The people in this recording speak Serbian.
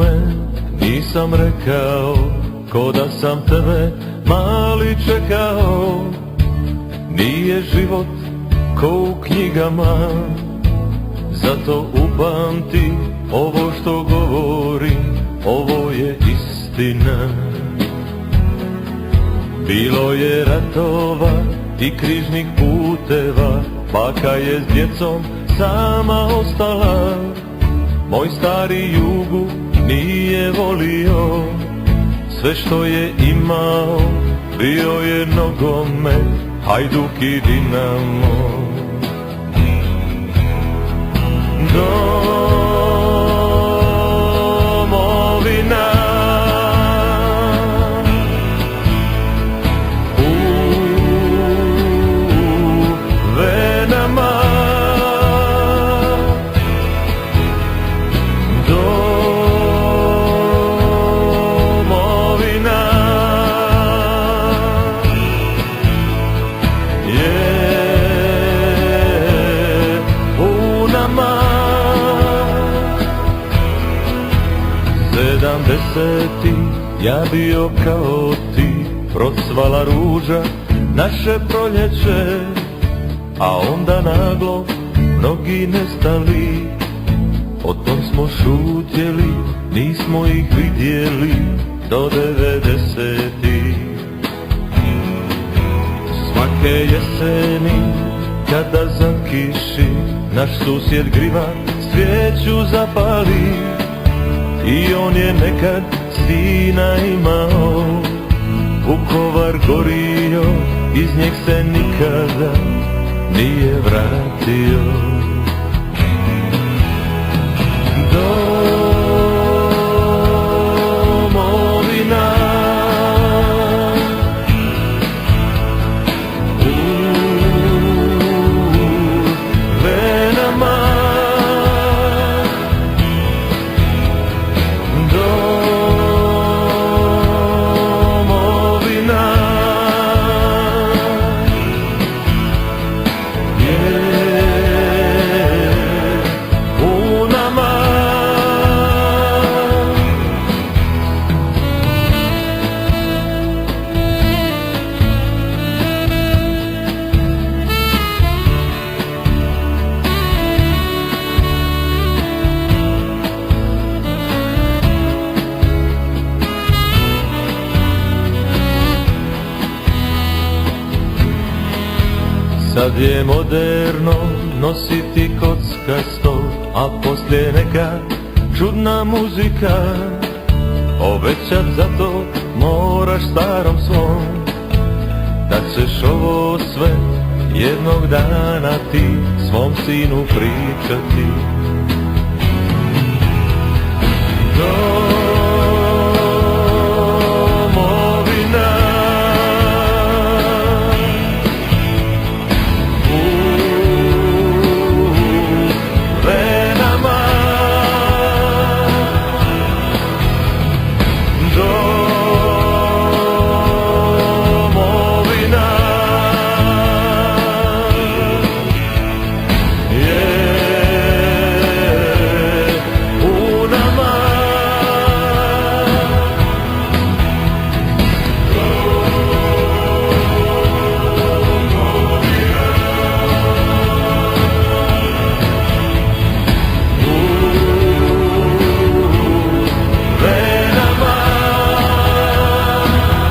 nikome nisam rekao, ko da sam tebe mali čekao. Nije život ko u knjigama, zato upamti ovo što govorim, ovo je istina. Bilo je ratova i križnih puteva, baka je s djecom sama ostala. Moj stari Jugu nije volio, sve što je imao bio je nogomet, Hajduk i Dinamo. Domovina u venama, domovina je u nama. 70. ja bio kao ti, procvala ruža naše proljeće, a onda naglo mnogi nestali. O tom smo šutjeli, nismo ih vidjeli do 90. Svake jeseni kada zakiši, naš susjed Griva svijeću zapali. I on je nekad sina imao, Vukovar gorio, iz njeg se nikada nije vratio. Domovina u venama, sad je moderno nositi kockasto, a poslije neka čudna muzika. Obećat za to moraš starom svom, da ćeš ovo sve jednog dana ti svom sinu pričati.